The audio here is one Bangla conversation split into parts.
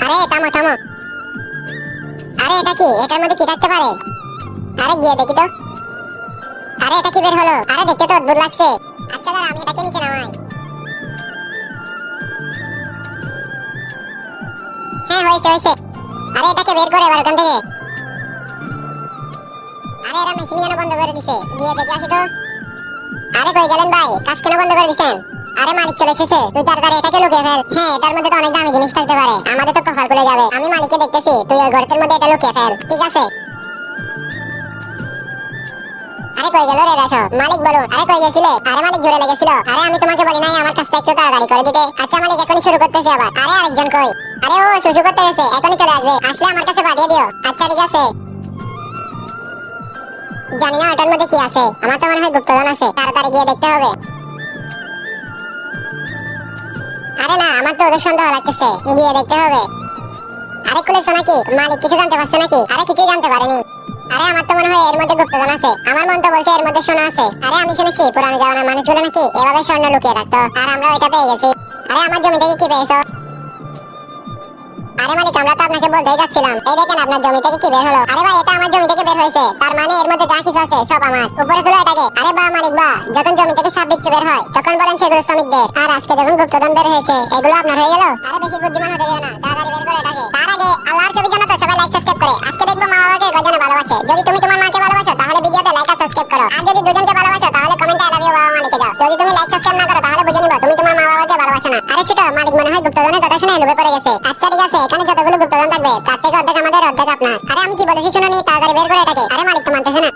আরে থামো থামো। আরে এটা কি? এটার মধ্যে কি থাকতে পারে? আরে গিয়ে দেখি তো। আরে এটা কি বের হলো? আরে দেখতে তো অদ্ভুত লাগছে। আচ্ছা দাঁড়া, আমি এটাকে নিচে নামাই। হ্যাঁ হয়েছে হয়েছে। আরে এটাকে বের করে এবার ওখান থেকে। আরে এরা মেশিন কেন বন্ধ করে দিছে? গিয়ে দেখে আসি তো। আরে কই গেলেন ভাই? কাজ কেন বন্ধ করে দিছেন? আরে মালিক চলে এসেছে, তুই তাড়াতাড়ি এটাকে লুকিয়ে ফেল। হ্যাঁ এটার মধ্যে তো অনেক দামি জিনিস থাকতে পারে, আমাদের তো কপাল খুলে যাবে। আমি মালিককে দেখতেছি, তুই ওই গর্তের মধ্যে এটা লুকিয়ে ফেল, ঠিক আছে? আরে কই গেল রে রাসো? মালিক বলুন। আরে কই গেছিলে? আরে মালিক জোরে লেগেছিল। আরে আমি তোমাকে বলি নাই আমার কাজটা একটু তাড়াতাড়ি করে দিতে? আচ্ছা মালিক এখনই শুরু করতেছি আবার। আরে আরেকজন কই? আরে ও শুরু করতে গেছে, এখনই চলে আসবে। আসলে আমার কাছে পাঠিয়ে দিও। আচ্ছা ঠিক আছে। জানি না ওটার মধ্যে কি আছে, আমার তো মনে হয় গুপ্তধন আছে, তাড়াতাড়ি গিয়ে দেখতে হবে। আরে না, আমার তো ওদের সন্দেহ লাগতেছে, গিয়ে দেখতে হবে। আরে খুলেছো নাকি? মালিক কিছু জানতে পারছে নাকি? আরে কিছুই জানতে পারেনি। আরে আমার তো মনে হয় এর মধ্যে গুপ্তধন আছে, আমার মন তো বলছে এর মধ্যে সোনা আছে। আরে আমি শুনেছি পুরানো জামানার মানুষগুলো নাকি এভাবে স্বর্ণ লুকিয়ে রাখতো, আর আমরা ওইটা পেয়ে গেছি। আরে আমার জমি থেকে কি পেয়েছো? আরে মালিক আমরা তো আপনাকে বলতেই যাচ্ছিলাম, এই দেখেন আপনার জমি থেকে কি বের হলো। আরে ভাই এটা আমার জমি থেকে বের হয়েছে, তার মানে এর মধ্যে যা কিছু আছে সব আমার। উপরে তুলো এটাকে। আরে বাহ মালিক বাহ, যখন জমি থেকে সাপ বিচ্ছু বের হয় তখন বলেন সেগুলো শ্রমিকদের, আর আজকে যখন গুপ্তধন বের হয়েছে এগুলো আপনার হয়ে গেল। আরে বেশি বুদ্ধিমান হতে যেও না, তাড়াতাড়ি বের করো এটাকে। তার আগে আল্লাহর ছবির জন্য তো সবাই লাইক সাবস্ক্রাইব করে। আজকে দেখবো মা বাবাকে কয়জনে ভালোবাসে। যদি তুমি তোমার মাকে ভালোবাসো তাহলে ভিডিওতে লাইক আর সাবস্ক্রাইব করো, আর যদি দুজনকে ভালোবাসো তাহলে কমেন্টে আই লাভ ইউ বাবা মা লিখে দাও। যদি তুমি লাইক সাবস্ক্রাইব না করো তাহলে বুঝে নিবা তুমি তোমার মা বাবাকে ভালোবাসো না। আরে ছোট মালিক মনে হয় গুপ্তধনের কথা শুনে লোভে পড়ে গেছে। আচ্ছা ঠিক আছে, এখানে যতগুলো গুপ্তধন থাকবে তার থেকে অর্ধেক আমাদের অর্ধেক আপনার। আরে আমি কি বলেছি শুনো নি, তাড়াতাড়ি বের করে এটাকে। আরে মালিক তো মানতেছে না।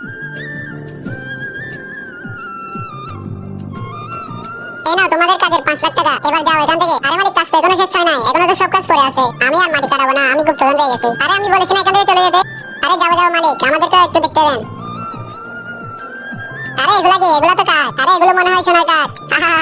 এই নাও তোমাদের কাজের 5 লাখ টাকা, এবার যাও এখান থেকে। আরে মালিক কাজ তো এখনো শেষ হয় নাই, এখনো তো সব কাজ পড়ে আছে। আমি আর মাটি কাটাবো না, আমি গুপ্তধন পেয়ে গেছি। আরে আমি বলেছি না এখান থেকে চলে যেতে। আরে যাও যাও মালিক, আমাদেরকে একটু দেখতে দেন। আরে এগুলা কি? এগুলা তো কাঠ। আরে এগুলো মনে হয় সোনার কাঠ। আহা